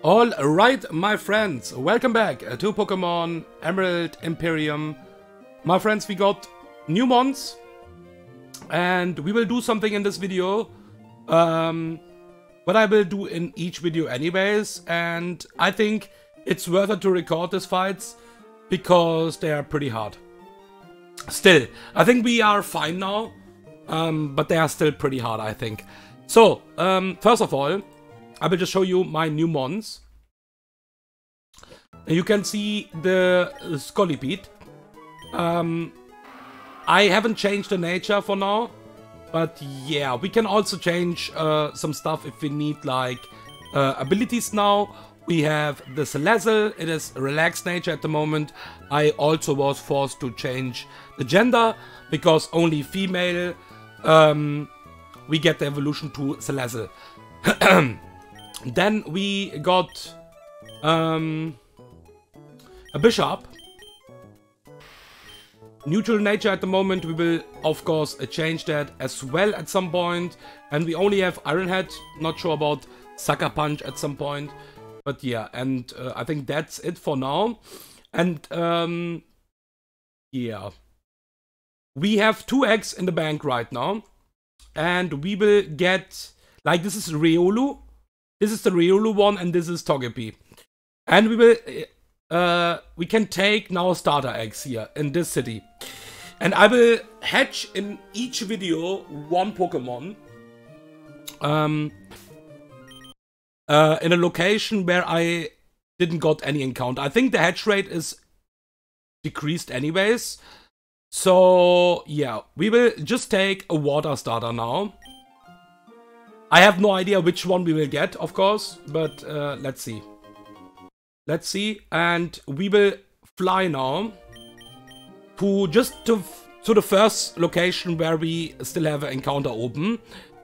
Alright, my friends, welcome back to Pokémon Emerald Imperium. My friends, we got new mons, and we will do something in this video, what I will do in each video anyways, and I think it's worth it to record these fights, because they are pretty hard. Still, I think we are fine now, but they are still pretty hard, I think. So, first of all, I will just show you my new mons. You can see the Scolipede. I haven't changed the nature for now, but yeah, we can also change some stuff if we need, like abilities now. We have the Salazzle, it is relaxed nature at the moment. I also was forced to change the gender, because only female we get the evolution to Salazzle. Then we got a Bishop. Neutral nature at the moment. We will of course change that as well at some point. And we only have Iron Head. Not sure about Sucker Punch at some point. But yeah, and I think that's it for now. And yeah. We have 2 eggs in the bank right now. And we will get, like, this is Riolu. This is the Riolu one, and this is Togepi. And we will, we can take now starter eggs here in this city. And I will hatch in each video 1 Pokemon. In a location where I didn't got any encounter. I think the hatch rate is decreased anyways. So, yeah, we will just take a water starter now. I have no idea which one we will get, of course, but let's see. Let's see, and we will fly now to to the first location where we still have an encounter open,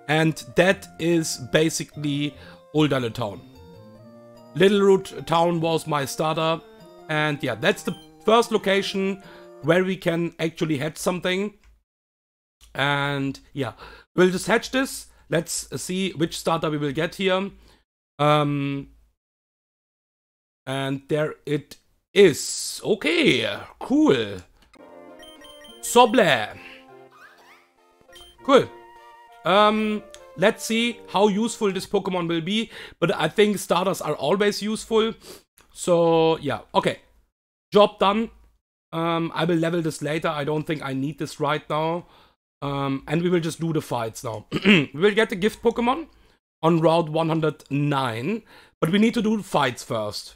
and that is basically Oldale Town. Littleroot Town was my starter, and yeah, that's the first location where we can actually hatch something. And yeah, we'll just hatch this. Let's see which starter we will get here. And there it is. Okay, cool. Soble. Cool. Let's see how useful this Pokemon will be. But I think starters are always useful. So yeah, okay. Job done. I will level this later. I don't think I need this right now. And we will just do the fights now. We will get the gift Pokemon on Route 109, but we need to do the fights first.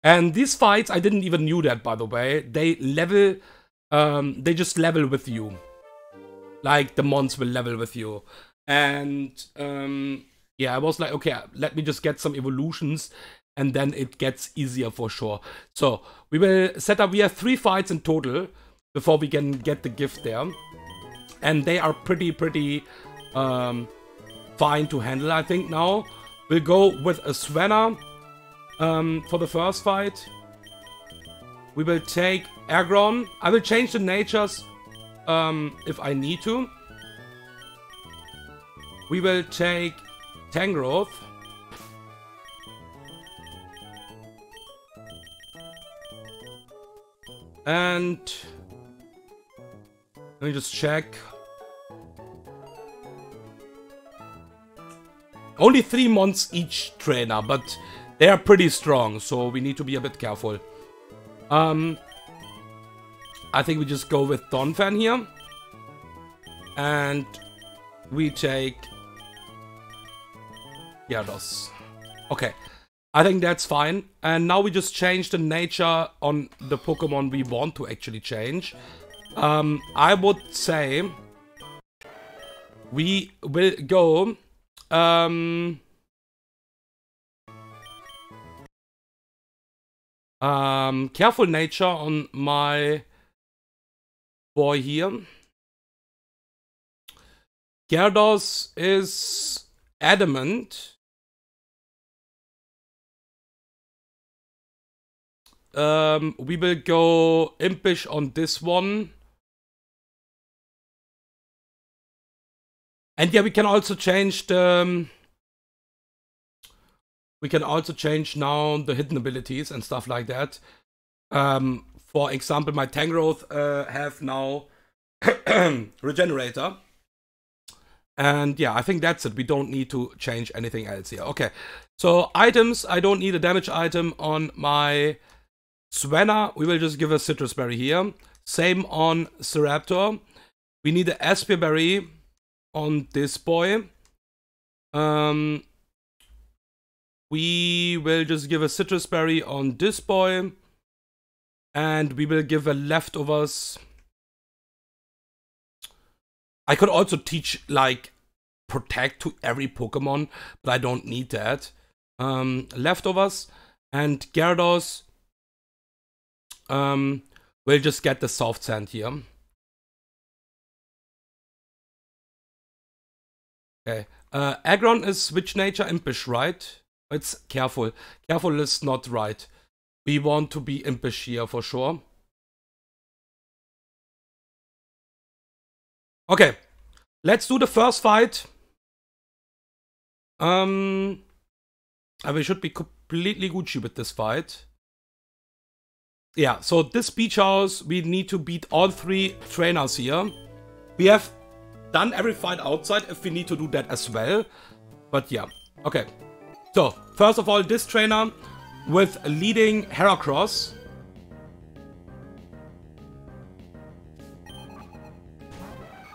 And these fights, I didn't even knew that, by the way. They level, they just level with you. Like, the mons will level with you. And, yeah, I was like, okay, let me just get some evolutions, and then it gets easier for sure. So, we will set up, we have 3 fights in total before we can get the gift there. And they are pretty fine to handle, I think, now. We'll go with a Swanna for the first fight. We will take Aggron. I will change the natures if I need to. We will take Tangrowth. And let me just check. Only 3 months each trainer, but they are pretty strong, so we need to be a bit careful. I think we just go with Donphan here. And we take Gyarados. Okay. I think that's fine. And now we just change the nature on the Pokemon we want to actually change. I would say we will go careful nature on my boy here. Gyarados is adamant. We will go impish on this one. And yeah, we can also change the We can also change now the hidden abilities and stuff like that. For example, my Tangrowth have now Regenerator. And yeah, I think that's it. We don't need to change anything else here. Okay, so items. I don't need a damage item on my Svenna. We will just give a Citrus Berry here. Same on Ceraptor. We need an Aspia Berry on this boy. We will just give a Citrus Berry on this boy. And we will give a Leftovers. I could also teach, like, Protect to every Pokemon, but I don't need that. Leftovers. And Gyarados will just get the Soft Sand here. Okay. Aggron is which nature? Impish, right? It's Careful. Careful is not right. We want to be Impish here for sure. Okay. Let's do the first fight. We should be completely Gucci with this fight. Yeah, so this beach house, we need to beat all 3 trainers here. We have done every fight outside if we need to do that as well. But yeah, okay. So, first of all, this trainer with leading Heracross.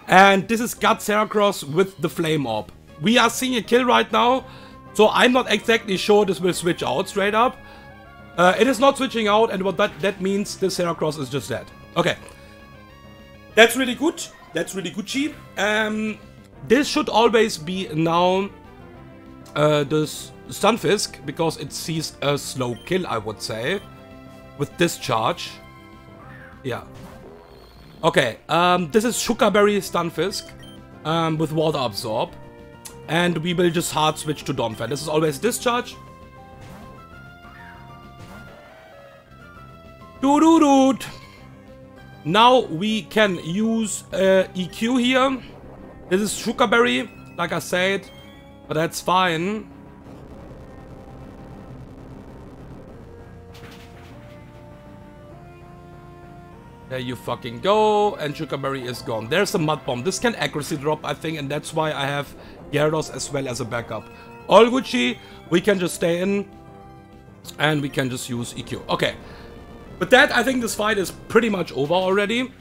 And this is Guts Heracross with the Flame Orb. We are seeing a kill right now, so I'm not exactly sure this will switch out straight up. It is not switching out, and what that means, this Heracross is just dead. Okay. That's really good. That's really Gucci. This should always be now this Stunfisk, because it sees a slow kill, I would say. With Discharge. Yeah. Okay, this is Sugarberry Stunfisk with Water Absorb. And we will just hard switch to Donphan. This is always Discharge. Doo-doo-doot. Now we can use EQ here. This is Sugarberry, like I said, but that's fine. There you fucking go, and Sugarberry is gone. There's a Mud Bomb. This can accuracy drop, I think, and that's why I have Gyarados as well as a backup. All Gucci, we can just stay in, and we can just use EQ. Okay. With that, I think this fight is pretty much over already,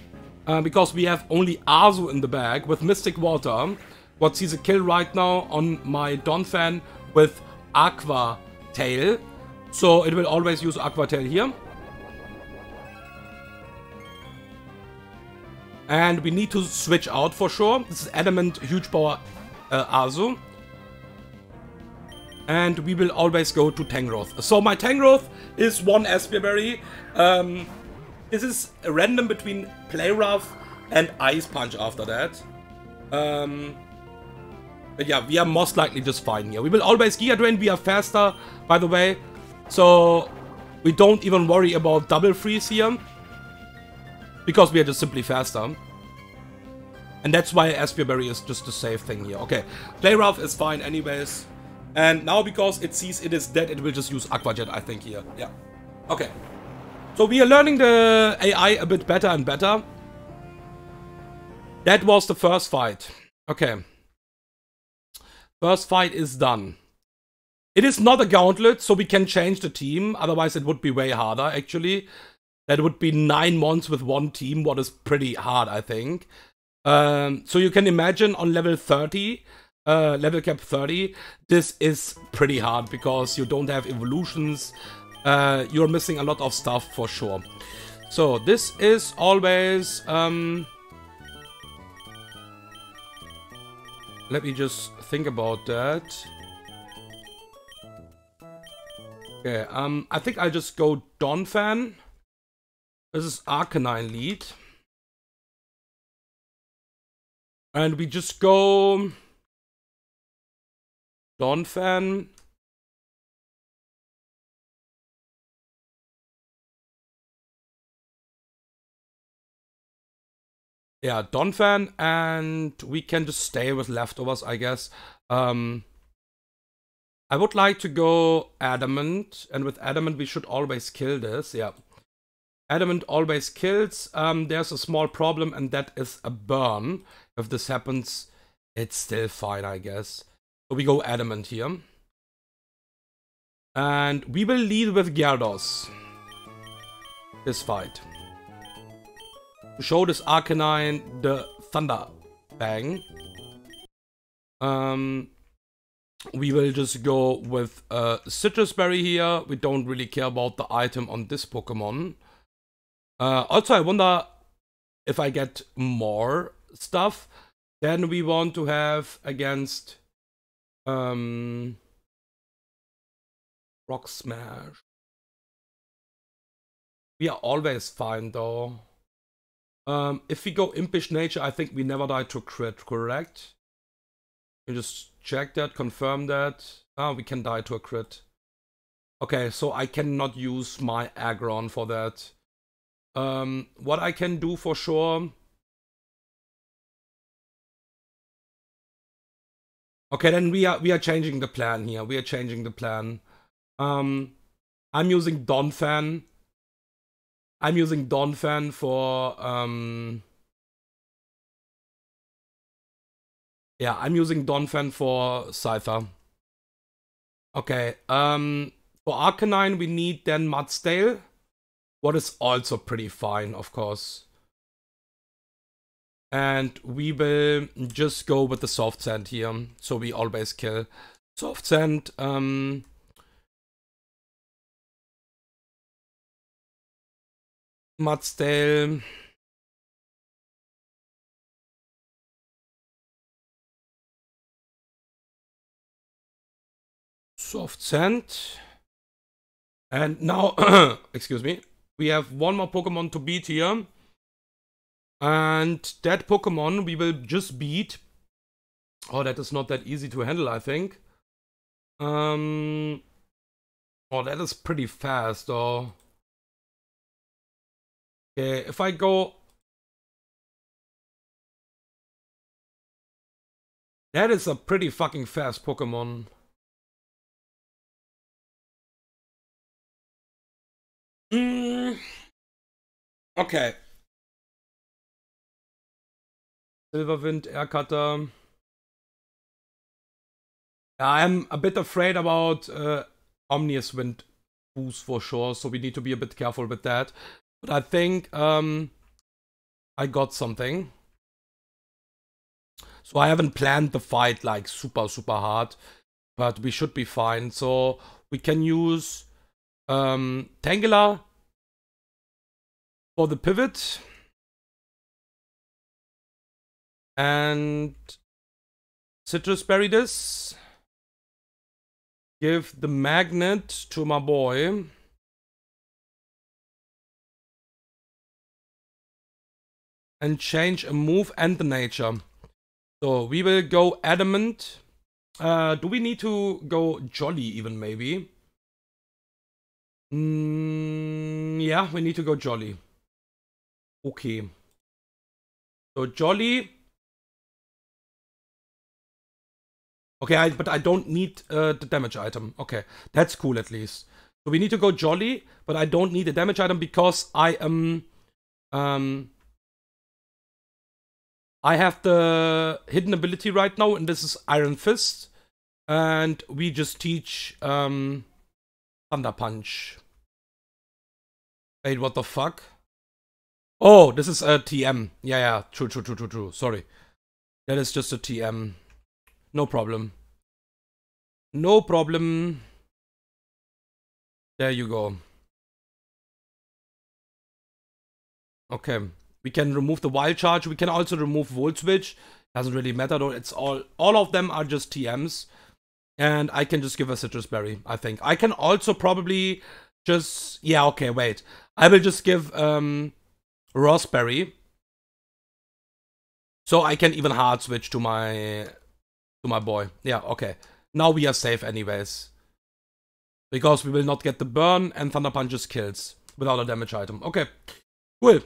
because we have only Azu in the bag with Mystic Water. What sees a kill right now on my Donphan with Aqua Tail. So it will always use Aqua Tail here. And we need to switch out for sure. This is Adamant Huge Power Azu. And we will always go to Tangrowth. So my Tangrowth is 1 Aspia Berry. This is random between Play Rough and Ice Punch after that. But yeah, we are most likely just fine here. We will always Giga Drain. We are faster, by the way. So we don't even worry about double freeze here. Because we are just simply faster. And that's why Aspia Berry is just a safe thing here. Okay, Play Rough is fine anyways. And now because it sees it is dead, it will just use Aqua Jet, I think, here. Yeah. Okay. So we are learning the AI a bit better and better. That was the first fight. Okay. First fight is done. It is not a gauntlet, so we can change the team. Otherwise, it would be way harder, actually. That would be 9 months with 1 team, what is pretty hard, I think. So you can imagine on level 30, level cap 30, this is pretty hard because you don't have evolutions. You're missing a lot of stuff for sure. So this is always... let me just think about that. Okay, I think I'll just go Donphan. This is Arcanine lead. And we just go Donphan. Yeah, Donphan, and we can just stay with leftovers, I guess. I I would like to go Adamant, and with Adamant we should always kill this, yeah. Adamant always kills. There's a small problem, and that is a burn. If this happens, it's still fine, I guess. So we go Adamant here. And we will lead with Gyarados. This fight. To show this Arcanine the Thunder Bang. We will just go with Citrus Berry here. We don't really care about the item on this Pokemon. Also, I wonder if I get more stuff. Then we want to have against Rock Smash. We are always fine though. If we go Impish Nature, I think we never die to crit, correct? You just check that, confirm that. Ah, we can die to a crit. Okay, so I cannot use my Aggron for that. What I can do for sure. Okay, then we are changing the plan here. We are changing the plan. I'm using Donphan. I'm using Donphan for yeah, I'm using Donphan for Scyther. Okay, for Arcanine we need then Mudsdale. What is also pretty fine, of course. And we will just go with the Soft Sand here. So we always kill. Soft Sand, Mudsdale. Soft Sand. And now, excuse me, we have one more Pokemon to beat here. And that Pokemon we will just beat. Oh, that is not that easy to handle, I think. Oh, that is pretty fast, though. Okay, if I go... That is a pretty fucking fast Pokemon. Okay. Silverwind, Air Cutter. I'm a bit afraid about Omnius Wind boost for sure, so we need to be a bit careful with that. But I think I got something. So I haven't planned the fight like super hard, but we should be fine. So we can use Tangela for the pivot. And Citrus Berry this. Give the magnet to my boy. And change a move and the nature. So we will go Adamant. Do we need to go Jolly even maybe? Yeah, we need to go Jolly. Okay. So Jolly. Okay, but I don't need the damage item. Okay, that's cool at least. So we need to go Jolly, but I don't need a damage item because I am... I have the hidden ability right now, and this is Iron Fist. And we just teach Thunder Punch. Wait, what the fuck? Oh, this is a TM. Yeah, true. Sorry. That is just a TM. No problem. No problem. There you go. Okay. We can remove the Wild Charge. We can also remove Volt Switch. Doesn't really matter though. It's all of them are just TMs. And I can just give a Citrus Berry, I think. I can also probably just... Yeah, okay, wait. I will just give Raspberry. So I can even hard switch to my boy. Yeah, okay. Now we are safe anyways. Because we will not get the burn and Thunder Punch just kills without a damage item. Okay, cool.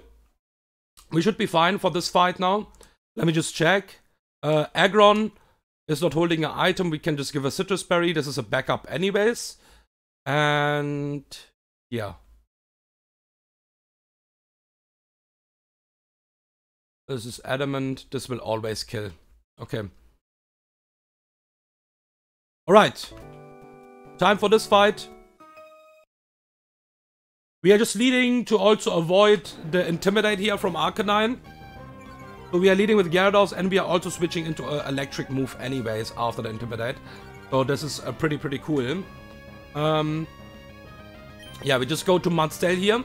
We should be fine for this fight now. Let me just check. Aggron is not holding an item, we can just give a citrus berry. This is a backup anyways. And yeah. This is adamant. This will always kill. Okay. Alright. Time for this fight. We are just leading to also avoid the Intimidate here from Arcanine. So we are leading with Gyarados, and we are also switching into an electric move anyways after the Intimidate. So this is pretty cool. Yeah, we just go to Mudstail here.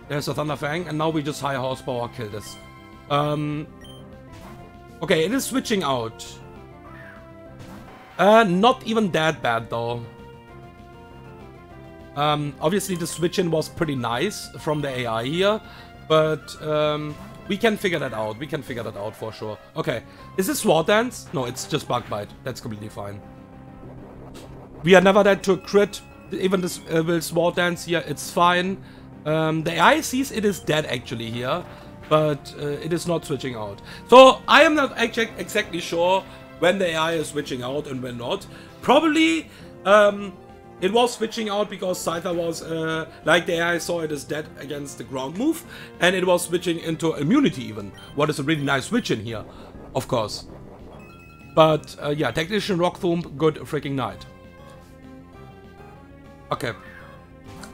There's a Thunder Fang, and now we just high horsepower kill this. Okay, it is switching out. Not even that bad though. Obviously the switch-in was pretty nice from the AI here, but we can figure that out. We can figure that out for sure. Okay, is this Sword Dance? No, it's just Bug Bite. That's completely fine. We are never dead to a crit. Even this will Sword Dance here, it's fine. The AI sees it is dead actually here, but it is not switching out. So I am not exactly sure when the AI is switching out and when not. Probably it was switching out because Scyther was, like the AI saw it is dead against the ground move, and it was switching into immunity even. What is a really nice switch in here, of course. But yeah, Technician Rock Tomb, good freaking night. Okay.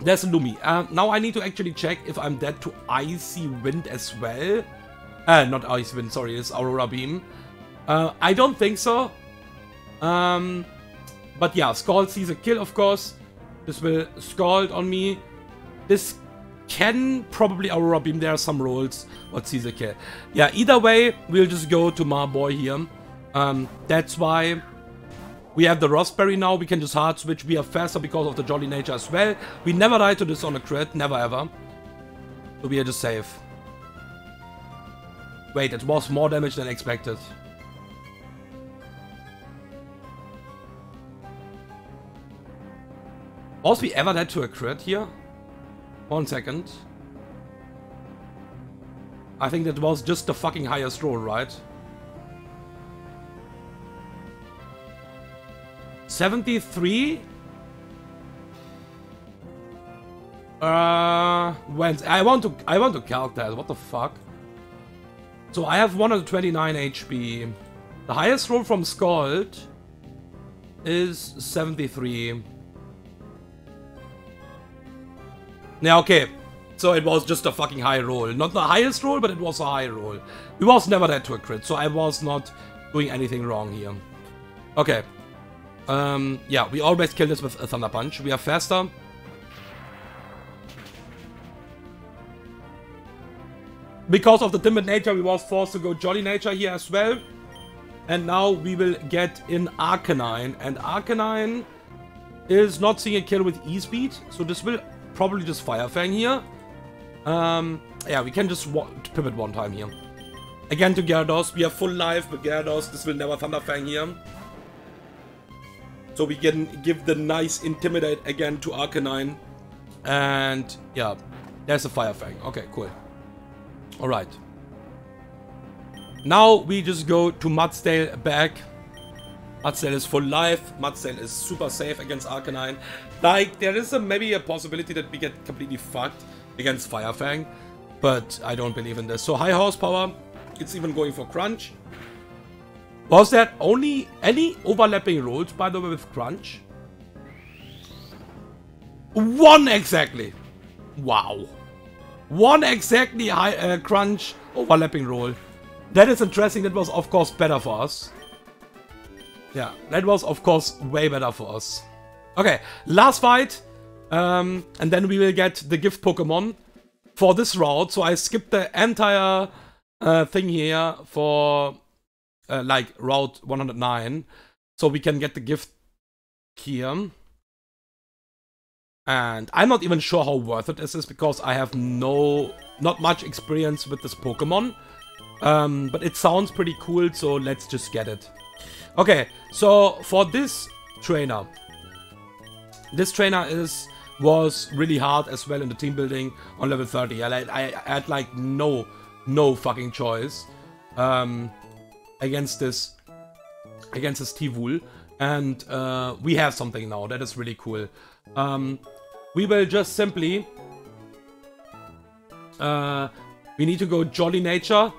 There's a Lumi. Now I need to actually check if I'm dead to Icy Wind as well. Not Icy Wind, sorry, it's Aurora Beam. I don't think so. But yeah, Scald sees a kill, of course. This will Scald on me. This can probably Aurora Beam. There are some rolls what sees a kill. Yeah, either way, we'll just go to Marboy here. That's why we have the Raspberry now. We can just hard switch. We are faster because of the Jolly Nature as well. We never die to this on a crit. Never ever. So we are just safe. Wait, it was more damage than expected. Was we ever dead to a crit here? 1 second. I think that was just the fucking highest roll, right? 73? When I want to calc that. What the fuck? So I have 129 HP. The highest roll from Scald is 73. Yeah, okay. So it was just a fucking high roll. Not the highest roll, but it was a high roll. We was never dead to a crit, so I was not doing anything wrong here. Okay. Yeah, we always kill this with a Thunder Punch. We are faster. Because of the Timid Nature, we was forced to go Jolly Nature here as well. And now we will get in Arcanine. And Arcanine is not seeing a kill with E-Speed, so this will probably just Fire Fang here. Yeah, we can just pivot one time here. Again to Gyarados. We are full life with Gyarados. This will never Thunder Fang here. So we can give the nice Intimidate again to Arcanine. And yeah, there's a Fire Fang. Okay, cool. Alright. Now we just go to Mudstail back. Mudstail is full life. Mudstail is super safe against Arcanine. Like, there is maybe a possibility that we get completely fucked against Fire Fang. But I don't believe in this. So high horsepower. It's even going for Crunch. Was there only any overlapping rolls, by the way, with Crunch? 1 exactly. Wow. 1 exactly high Crunch overlapping roll. That is interesting. That was, of course, better for us. Yeah, that was, of course, way better for us. Okay, last fight. And then we will get the gift Pokemon for this route. So I skipped the entire thing here for, like, Route 109. So we can get the gift here. And I'm not even sure how worth it this is because I have not much experience with this Pokemon. But it sounds pretty cool, so let's just get it. Okay, so for this trainer is was really hard as well in the team building on level 30. I had like no fucking choice against this T-Wool, and we have something now that is really cool. We will just simply we need to go Jolly Nature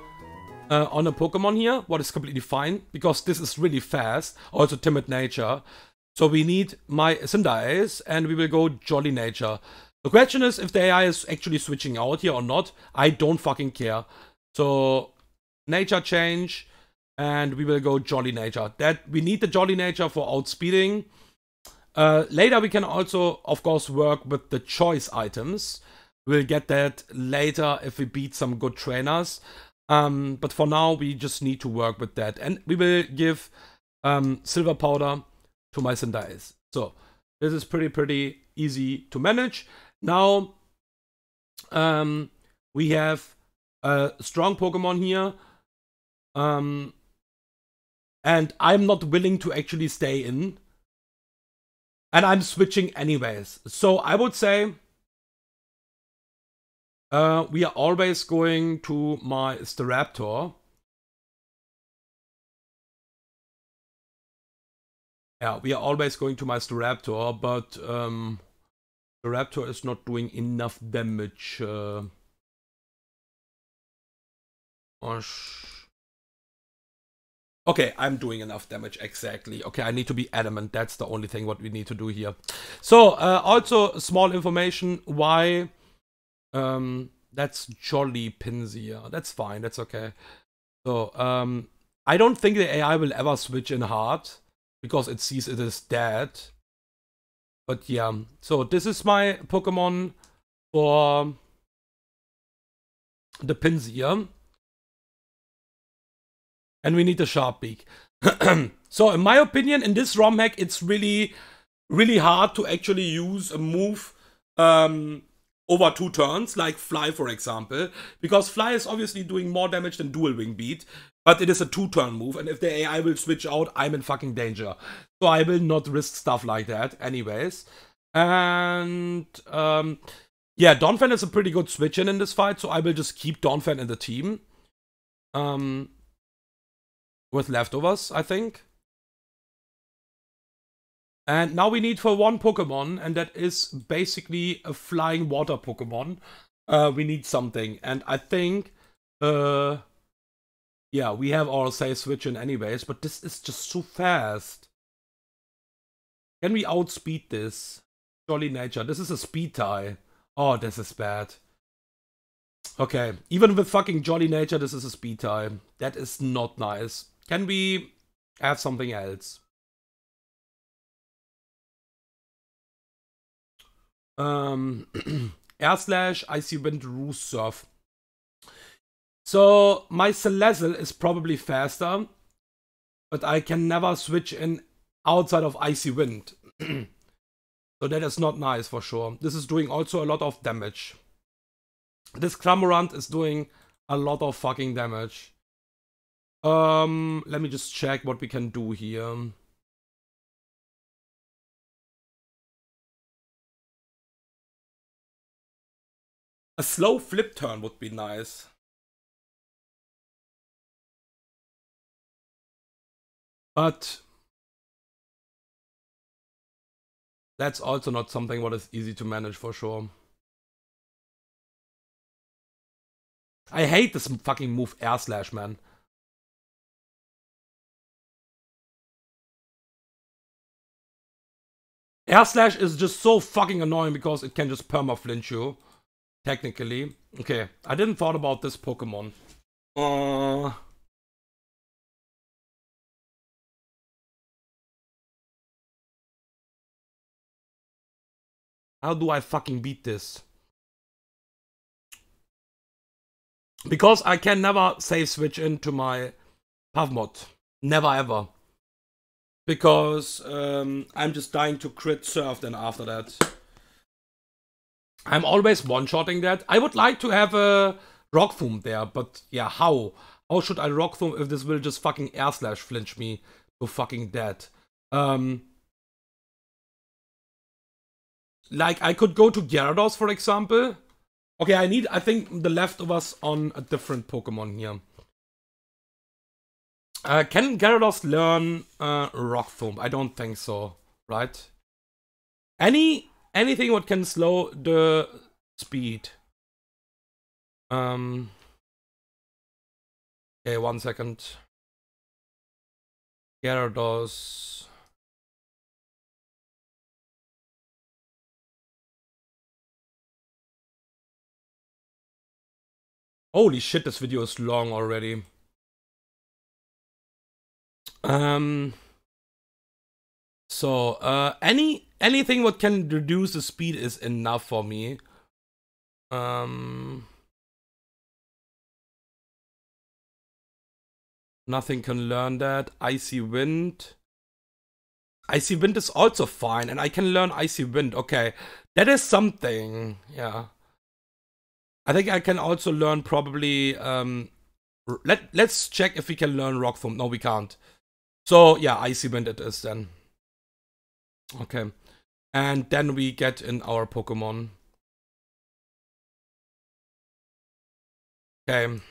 on a Pokemon here, what is completely fine, because this is really fast. Also Timid Nature. So we need my Cinderace, and we will go Jolly Nature. The question is if the AI is actually switching out here or not. I don't fucking care. So Nature change, and we will go Jolly Nature. That we need the Jolly Nature for outspeeding. Later we can also, of course, work with the choice items. We'll get that later if we beat some good trainers. But for now, we just need to work with that. And we will give Silver Powder to my Cinderace. So this is pretty easy to manage. Now we have a strong Pokemon here. And I'm not willing to actually stay in. And I'm switching anyways. So I would say we are always going to my Staraptor. Yeah, we are always going to my Staraptor, but Staraptor is not doing enough damage. Okay, I'm doing enough damage, exactly. Okay, I need to be adamant. That's the only thing what we need to do here. So, also small information why that's Jolly Pinsir. That's fine, that's okay. So, I don't think the AI will ever switch in hard, because it sees it is dead. But yeah, so this is my Pokemon for the Pinsir. And we need a Sharp Beak. So in my opinion, in this ROM hack, it's really hard to actually use a move over 2 turns, like Fly, for example. Because Fly is obviously doing more damage than Dual Wing Beat. But it is a 2-turn move, and if the AI will switch out, I'm in fucking danger. So I will not risk stuff like that anyways. And yeah, Donphan is a pretty good switch-in this fight, so I will just keep Donphan in the team. With leftovers, I think. And now we need for one Pokemon, and that is basically a flying water Pokemon. We need something, and I think, yeah, we have our safe switch in anyways, but this is just so fast. Can we outspeed this? Jolly Nature, this is a speed tie. Oh, this is bad. Okay, even with fucking Jolly Nature, this is a speed tie. That is not nice. Can we have something else? Air Slash, Icy Wind, Roost Surf. So my Salazzle is probably faster, but I can never switch in outside of Icy Wind. So that is not nice for sure. This is doing also a lot of damage. This Cramorant is doing a lot of fucking damage. Let me just check what we can do here. A slow flip turn would be nice. But that's also not something what is easy to manage for sure. I hate this fucking move Air Slash, man. Air Slash is just so fucking annoying because it can just perma-flinch you. Technically. Okay, I didn't thought about this Pokemon. How do I fucking beat this? Because I can never safe switch into my Pavmod. Never ever. Because I'm just dying to crit surf then after that. I'm always one-shotting that. I would like to have a Rock Tomb there, but yeah, how? How should I Rock Tomb if this will just fucking Air Slash flinch me to fucking dead? Like, I could go to Gyarados, for example. Okay, I think the leftovers on a different Pokemon here. Can Gyarados learn Rock Thump? I don't think so, right? Anything what can slow the speed. Okay, 1 second. Gyarados. Holy shit, this video is long already. So, anything what can reduce the speed is enough for me. Nothing can learn that. Icy Wind. Icy Wind is also fine, and I can learn Icy Wind. Okay, that is something. Yeah. I think I can also learn probably... let's check if we can learn Rock Thump. No, we can't. So, yeah, Icy Wind it is then. Okay. And then we get in our Pokemon. Okay.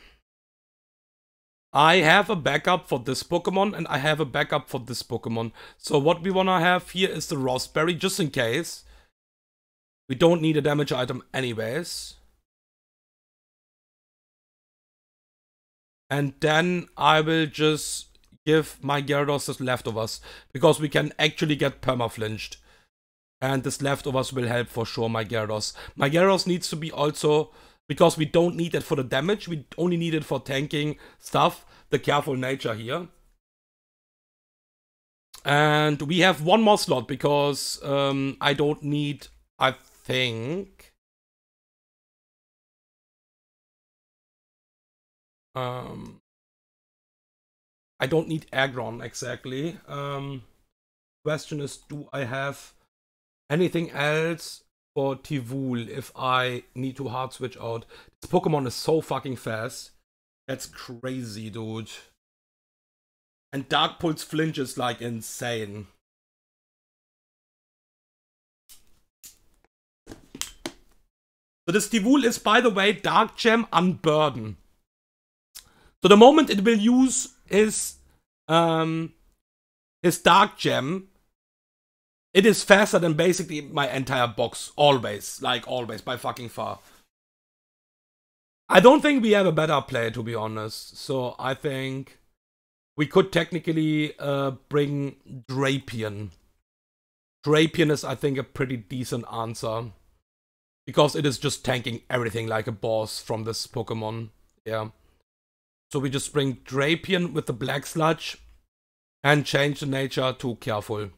I have a backup for this Pokemon, and I have a backup for this Pokemon. So what we wanna have here is the Raspberry, just in case. We don't need a damage item anyways. And then I will just give my Gyarados this leftovers, because we can actually get perma-flinched. And this leftovers will help for sure my Gyarados. My Gyarados needs to be also, because we don't need it for the damage, we only need it for tanking stuff, the careful nature here. And we have one more slot, because I don't need, I think... I don't need Aggron exactly. Question is, do I have anything else for Tivul if I need to hard switch out? This Pokemon is so fucking fast. That's crazy, dude. And Dark Pulse flinch is like insane. So this Tivul is, by the way, Dark Gem Unburden. So the moment it will use his Dark Gem, it is faster than basically my entire box. Always. Like, always. By fucking far. I don't think we have a better play, to be honest. So I think we could technically bring Drapion. Drapion is, I think, a pretty decent answer. Because it is just tanking everything like a boss from this Pokemon. Yeah. So we just bring Drapion with the Black Sludge and change the nature to Careful.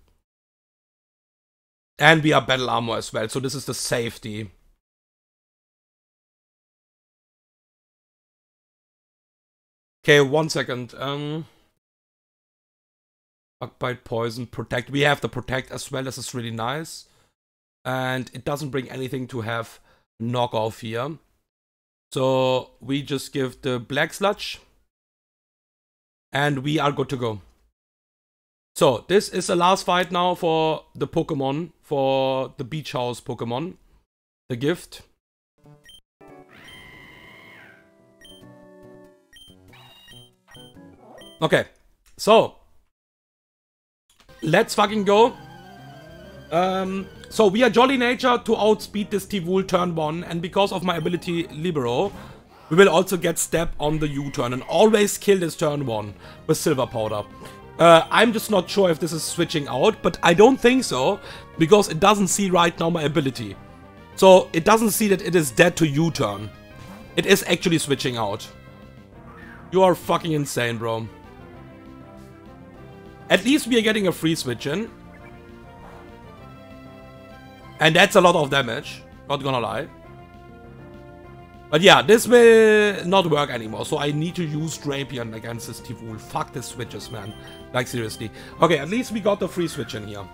And we are Battle Armor as well, so this is the safety. Okay, 1 second. Bug Bite, Poison, Protect. We have the Protect as well, this is really nice. And it doesn't bring anything to have knockoff here. So we just give the Black Sludge. And we are good to go. So this is the last fight now for the Pokemon. For the Beach House Pokemon. The gift. Okay. So. Let's fucking go. So we are Jolly Nature to outspeed this Tivul turn 1, and because of my ability Libero, we will also get Step on the U-turn and always kill this turn 1 with Silver Powder. I'm just not sure if this is switching out, but I don't think so, because it doesn't see right now my ability. So it doesn't see that it is dead to U-turn. It is actually switching out. You are fucking insane, bro. At least we are getting a free switch in. And that's a lot of damage, not gonna lie. But yeah, this will not work anymore, so I need to use Drapion against this Tivul. Fuck the switches, man. Like, seriously. Okay, at least we got the free switch in here.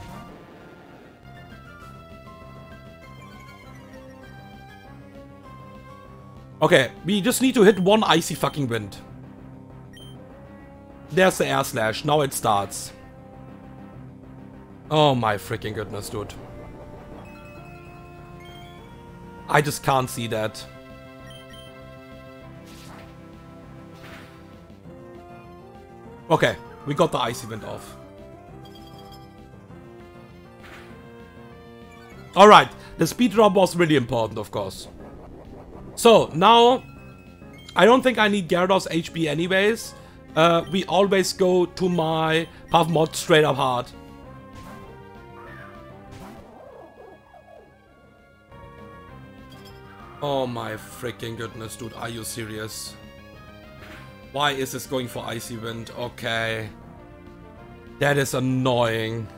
Okay, we just need to hit one Icy fucking Wind. There's the Air Slash, now it starts. Oh my freaking goodness, dude. I just can't see that. Okay, we got the Icy Wind off. Alright, the speed drop was really important, of course. So, now, I don't think I need Gyarados HP anyways. We always go to my Puff mod straight up hard. Oh my freaking goodness, dude, are you serious? Why is this going for Icy Wind? Okay. That is annoying.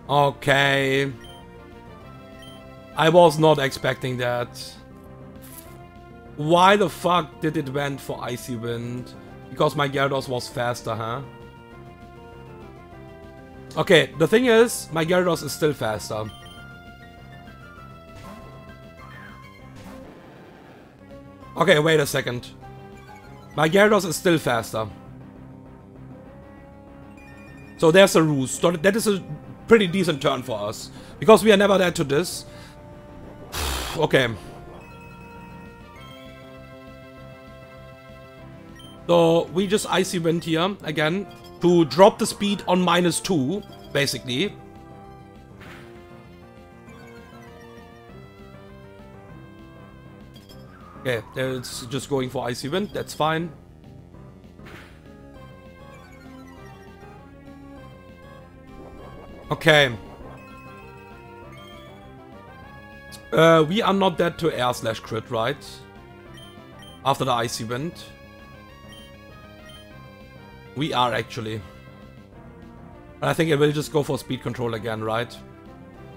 Okay. I was not expecting that. Why the fuck did it went for Icy Wind? Because my Gyarados was faster, huh? Okay, the thing is, my Gyarados is still faster. Okay, wait a second. My Gyarados is still faster. So there's a ruse. So that is a pretty decent turn for us. Because we are never dead to this. Okay. So we just Icy Wind here again. To drop the speed on -2, basically. Okay, it's just going for Icy Wind, that's fine. Okay. We are not dead to air/crit, right? After the Icy Wind. We are actually. But I think I will just go for speed control again, right?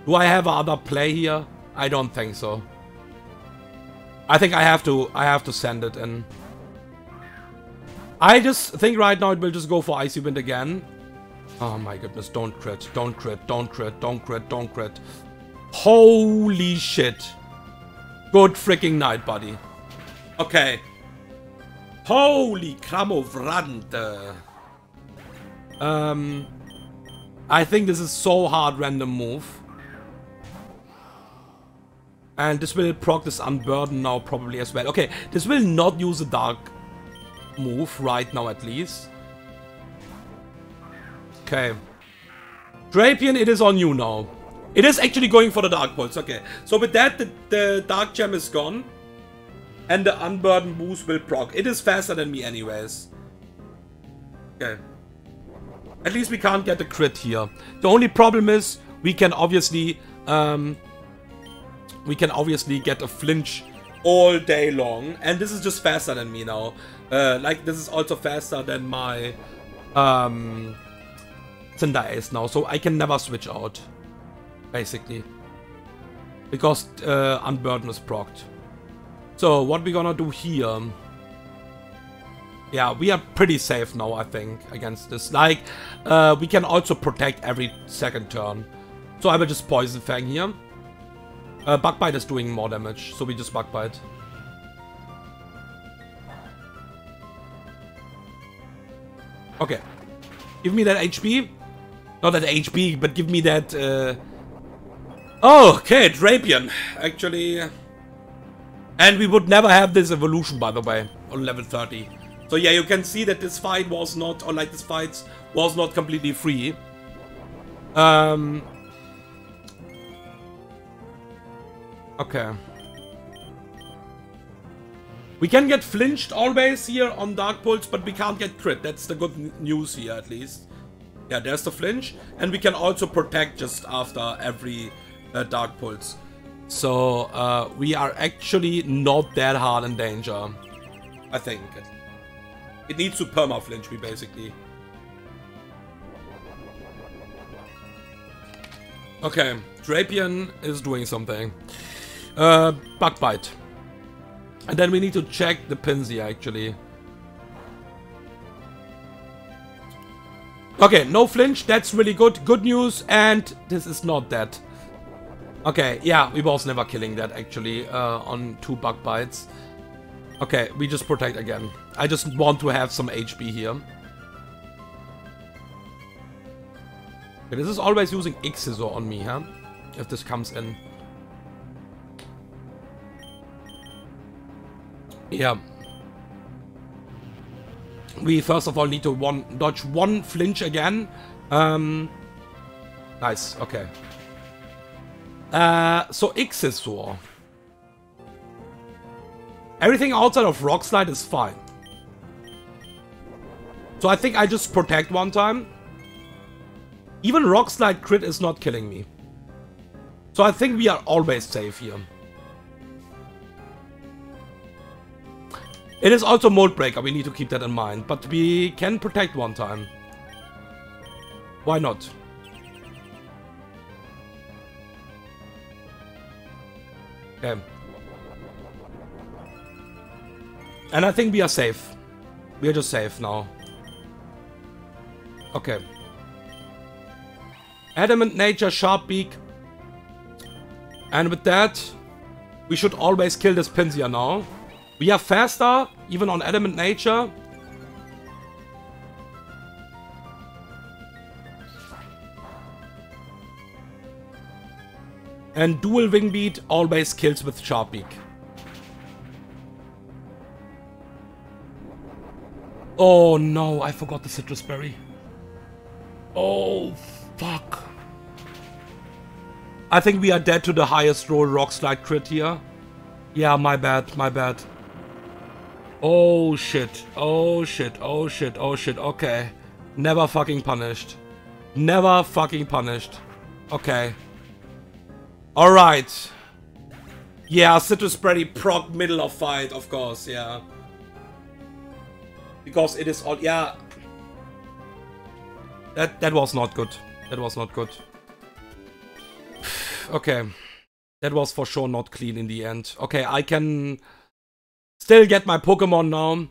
Do I have other play here? I don't think so. I think I have to send it in. I just think right now it will just go for Icy Wind again. Oh my goodness, don't crit, don't crit, don't crit, don't crit, don't crit. Holy shit. Good freaking night, buddy. Okay. Holy Kramovrante. I think this is so hard random move. And this will proc this Unburden now probably as well. Okay, this will not use a Dark move right now at least. Okay. Drapion, it is on you now. It is actually going for the Dark Pulse. Okay, so with that, the Dark Gem is gone. And the Unburden boost will proc. It is faster than me anyways. Okay. At least we can't get a crit here. The only problem is we can obviously get a flinch all day long. And this is just faster than me now. Like, this is also faster than my Cinder Ace now. So I can never switch out. Basically. Because Unburden is procced. So, what we gonna do here? Yeah, we are pretty safe now, I think, against this. Like, we can also protect every second turn. So I will just Poison Fang here. Bug Bite is doing more damage, so we just Bug Bite. Okay. Give me that HP. Not that HP, but give me that... Oh, okay, Drapion. Actually... And we would never have this evolution, by the way, on level 30. So yeah, you can see that this fight was not, or like this fight was not completely free. Okay. We can get flinched always here on Dark Pulse, but we can't get crit. That's the good news here, at least. Yeah, there's the flinch. And we can also protect just after every Dark Pulse. So, we are actually not that hard in danger. I think. It needs to perma-flinch me, basically. Okay, Drapion is doing something. Bug Bite. And then we need to check the Pinsy, actually. Okay, no flinch, that's really good. Good news, and this is not that. Okay, yeah, we was never killing that, actually, on 2 Bug Bites. Okay, we just protect again. I just want to have some HP here. Okay, this is always using Xizor on me, huh? If this comes in. Yeah. We first of all need to dodge one flinch again. Nice, okay. So Xisor. Everything outside of Rock Slide is fine. So I think I just protect one time. Even Rock Slide crit is not killing me. So I think we are always safe here. It is also Mold Breaker, we need to keep that in mind. But we can protect one time. Why not? Okay. And I think we are safe. We are just safe now. Okay. Adamant Nature, Sharp Beak. And with that, we should always kill this Pinsir now. We are faster, even on Adamant Nature. And Dual Wing Beat always kills with Sharp Beak. Oh no, I forgot the Citrus Berry. Oh, fuck. I think we are dead to the highest roll Rock Slide crit here. Yeah, my bad, my bad. Oh shit, oh shit, oh shit, oh shit, okay. Never fucking punished. Never fucking punished. Okay. Alright. Yeah, Citrus Berry proc middle of fight, of course, yeah. Because it is all, yeah. That was not good. That was not good. Okay. That was for sure not clean in the end. Okay, I can still get my Pokemon now.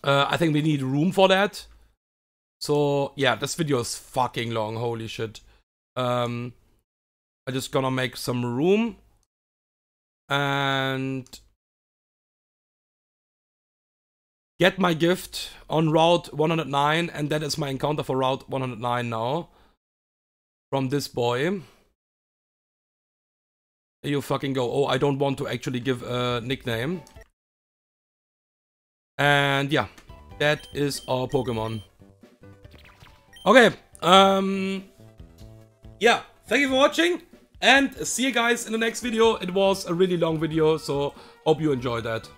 I think we need room for that. So, yeah, this video is fucking long. Holy shit. I'm just gonna make some room. And get my gift on Route 109. And that is my encounter for Route 109 now. From this boy. You fucking go. Oh, I don't want to actually give a nickname. And yeah, that is our Pokemon. Okay, yeah, thank you for watching. And see you guys in the next video. It was a really long video, so hope you enjoyed that.